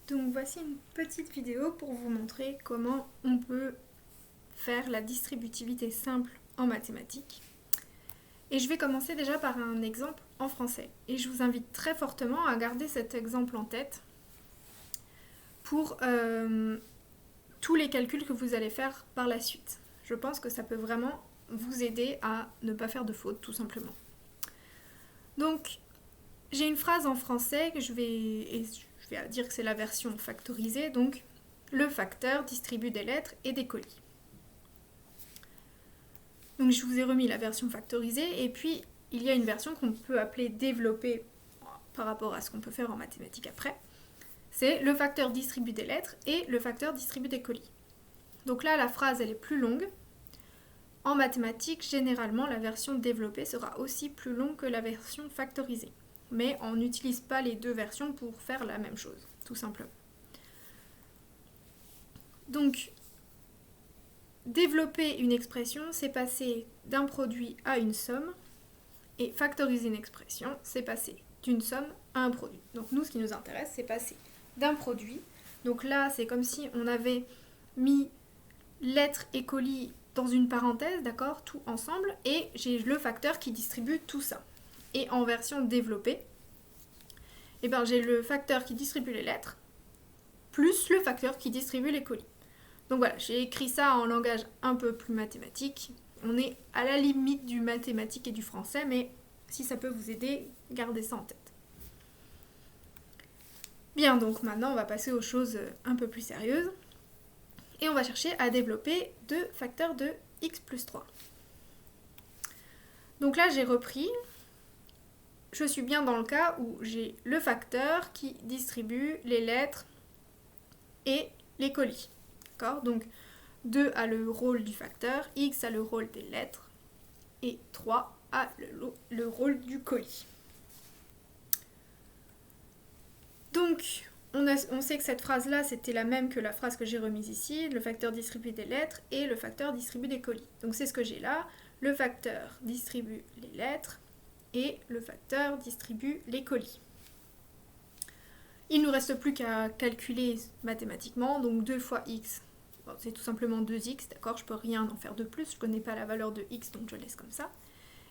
Donc voici une petite vidéo pour vous montrer comment on peut faire la distributivité simple en mathématiques. Et je vais commencer déjà par un exemple en français. Et je vous invite très fortement à garder cet exemple en tête pour tous les calculs que vous allez faire par la suite. Je pense que ça peut vraiment vous aider à ne pas faire de fautes, tout simplement. Donc, j'ai une phrase en français que je vais dire que c'est la version factorisée, donc le facteur distribue des lettres et des colis. Donc je vous ai remis la version factorisée et puis il y a une version qu'on peut appeler développée par rapport à ce qu'on peut faire en mathématiques après. C'est le facteur distribue des lettres et le facteur distribue des colis. Donc là la phrase elle est plus longue. En mathématiques, généralement la version développée sera aussi plus longue que la version factorisée. Mais on n'utilise pas les deux versions pour faire la même chose, tout simplement. Donc, développer une expression, c'est passer d'un produit à une somme, et factoriser une expression, c'est passer d'une somme à un produit. Donc nous, ce qui nous intéresse, c'est passer d'un produit. Donc là, c'est comme si on avait mis lettres et colis dans une parenthèse, d'accord, tout ensemble, et j'ai le facteur qui distribue tout ça. Et en version développée, eh ben, j'ai le facteur qui distribue les lettres, plus le facteur qui distribue les colis. Donc voilà, j'ai écrit ça en langage un peu plus mathématique. On est à la limite du mathématique et du français, mais si ça peut vous aider, gardez ça en tête. Bien, donc maintenant on va passer aux choses un peu plus sérieuses. Et on va chercher à développer deux facteurs de x plus 3. Donc là j'ai repris, je suis bien dans le cas où j'ai le facteur qui distribue les lettres et les colis. D'accord ? Donc 2 a le rôle du facteur, x a le rôle des lettres et 3 a le rôle du colis. Donc on sait que cette phrase-là, c'était la même que la phrase que j'ai remise ici, le facteur distribue des lettres et le facteur distribue des colis. Donc c'est ce que j'ai là, le facteur distribue les lettres et le facteur distribue les colis. Il ne nous reste plus qu'à calculer mathématiquement, donc 2 fois x, bon, c'est tout simplement 2x, d'accord, je ne peux rien en faire de plus, je ne connais pas la valeur de x, donc je laisse comme ça.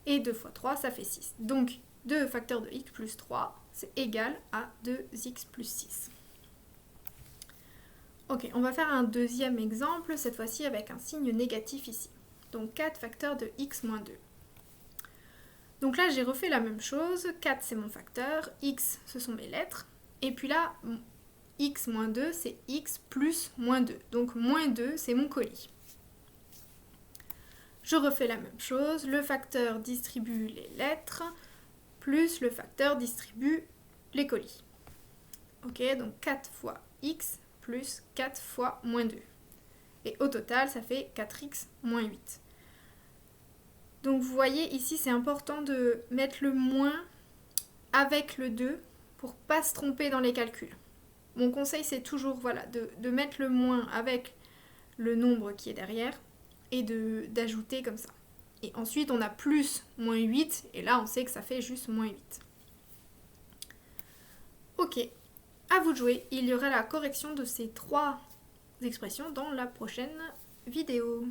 Et 2 fois 3, ça fait 6. Donc 2 facteurs de x plus 3, c'est égal à 2x plus 6. Ok, on va faire un deuxième exemple, cette fois-ci avec un signe négatif ici. Donc 4 facteurs de x moins 2. Donc là, j'ai refait la même chose. 4, c'est mon facteur. X, ce sont mes lettres. Et puis là, x moins 2, c'est x plus moins 2. Donc moins 2, c'est mon colis. Je refais la même chose. Le facteur distribue les lettres, plus le facteur distribue les colis. Ok, donc 4 fois x plus 4 fois moins 2. Et au total, ça fait 4x moins 8. Donc vous voyez, ici, c'est important de mettre le moins avec le 2 pour ne pas se tromper dans les calculs. Mon conseil, c'est toujours voilà, de mettre le moins avec le nombre qui est derrière et d'ajouter comme ça. Et ensuite, on a plus moins 8, et là, on sait que ça fait juste moins 8. Ok, à vous de jouer. Il y aura la correction de ces 3 expressions dans la prochaine vidéo.